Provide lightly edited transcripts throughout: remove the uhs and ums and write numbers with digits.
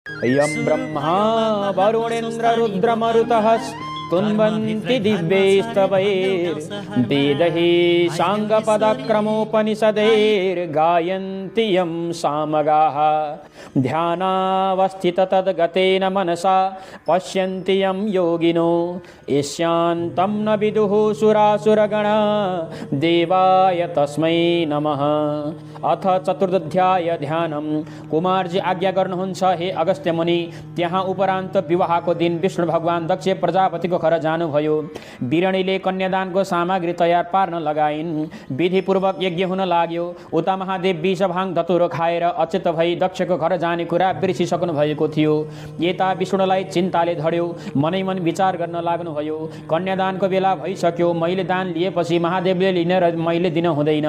यं ब्रह्मा वरुणेन्द्र रुद्रमरुतः स्तुन्वन्ति दिव्यैस्तवैर्वेदैः साङ्गपदक्रमोपनिषदैर्गायन्ति यं सामगाः ध्यानावस्थिततद्गतेन मनसा पश्यन्ति यं योगिनो ईशान्तं न विदुः सुरासुरगणा देवाय तस्मै नमः। अथ चतुर्थाध्याय ध्यानम। कुमारजी आज्ञा गर्नुहुन्छ, हे अगस्त्य मुनि, त्यहाँ उपरान्त विवाहको दिन विष्णु भगवान दक्ष प्रजापतिको घर जानुभयो। बिरणीले कन्यादानको सामग्री तयार पार्न लगाइन्। विधिपूर्वक यज्ञ हुन लाग्यो। उता महादेव विषभाङ धतुरो खाएर अचेत भई दक्षको घर जाने कुरा बिर्सिसक्नु भएको थियो। यता विष्णुलाई चिन्ताले धड्यो। मनै मन विचार गर्न लाग्नुभयो। कन्यादानको बेला भइसक्यो। मैले दान लिएपछि महादेवले लिन र मैले दिन हुँदैन,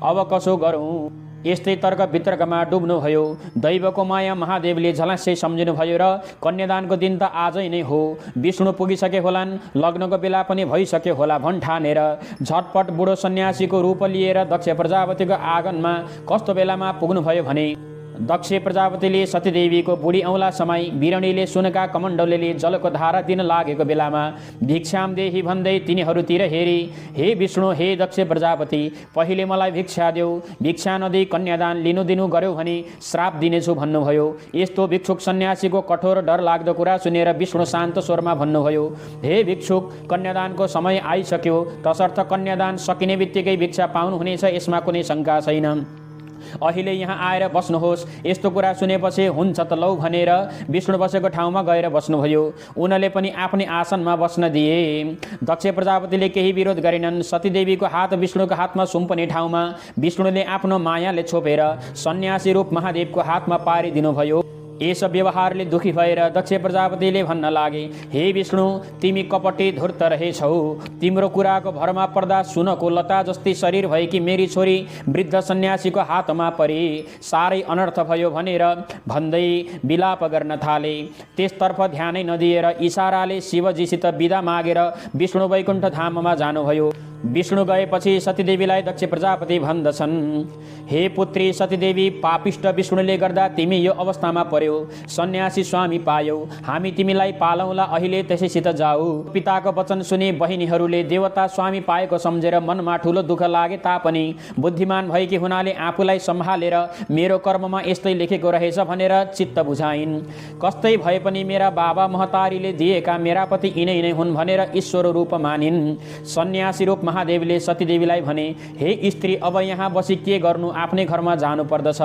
अब कसो गरौँ? यस्तै तर्क वितर्कमा डुब्नुभयो। दैवको माया महादेवले झलास्यै सम्झिनुभयो र कन्यादानको दिन त आजै नै हो। विष्णु पुगिसके होलान्, लग्नको बेला पनि भइसक्यो होला भन्ठानेर झटपट बुढो सन्यासीको रूप लिएर दक्ष प्रजापतिको आँगनमा कस्तो बेलामा पुग्नुभयो भने दक्ष प्रजापतिले सतीदेवीको बुढी औँला समाई बिरणीले सुनका कमण्डलले जलको धारा दिन लागेको बेलामा भिक्षाम देही भन्दै तिनीहरूतिर हेरी, हे विष्णु, हे दक्ष प्रजापति, पहिले मलाई भिक्षा देऊ, भिक्षा नदिई कन्यादान लिनु दिनु गर्यो भने श्राप दिनेछु भन्नुभयो। यस्तो भिक्षुक सन्यासीको कठोर डर लाग्दो कुरा सुनेर विष्णु शान्त स्वरमा भन्नुभयो, हे भिक्षुक, कन्यादानको समय आइसक्यो, तसर्थ कन्यादान सकिने बित्तिकै भिक्षा पाउनुहुनेछ, यसमा कुनै शङ्का छैन। अहिले यहाँ आएर बस्नुहोस्। यस्तो कुरा सुनेपछि हुन्छ त लौ भनेर विष्णु बसेको ठाउँमा गएर बस्नुभयो। उनले पनि आफ्नै आसनमा बस्न दिए। दक्ष प्रजापतिले केही विरोध गरेनन्। सतीदेवीको हात विष्णुको हातमा सुम्पने ठाउँमा विष्णुले आफ्नो मायाले छोपेर सन्यासी रूप महादेवको हातमा पारिदिनुभयो। यस व्यवहारले दुखी भएर दक्ष प्रजापतिले भन्न लागे, हे विष्णु, तिमी कपटी धूर्त रहेछौ। तिम्रो कुराको भरमा पर्दा सुनको लता जस्तै शरीर भएकी मेरी छोरी वृद्ध सन्यासीको हातमा परी साह्रै अनर्थ भयो भनेर भन्दै विलाप गर्न थाले। त्यसतर्फ ध्यानै नदिएर इसाराले शिवजीसित बिदा मागेर विष्णु वैकुण्ठ धाममा जानुभयो। विष्णु गएपछि सतीदेवीलाई दक्ष प्रजापति भन्दछन्, हे पुत्री सतीदेवी, पापिष्ट विष्णुले गर्दा तिमी यो अवस्थामा पर्यौ। सन्यासी स्वामी पायौ, हामी तिमीलाई पालौँला, अहिले त्यसैसित जाऊ। पिताको वचन सुने बहिनीहरूले देवता स्वामी पाएको सम्झेर मनमा ठुलो दुःख लागे तापनि बुद्धिमान भएकी हुनाले आफूलाई सम्हालेर मेरो कर्ममा यस्तै लेखेको रहेछ भनेर चित्त बुझाइन्। कस्तै भए पनि मेरा बाबा महतारीले दिएका मेरा पति यिनै नै हुन् भनेर ईश्वर रूप मानिन्। सन्यासी रूप महादेवले सतीदेवीलाई भने, हे स्त्री, अब यहाँ बसी के गर्नु, आफ्नै घरमा जानु पर्दछ।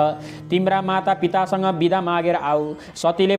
तिम्रा माता पितासँग बिदा मागेर आऊ। सतीले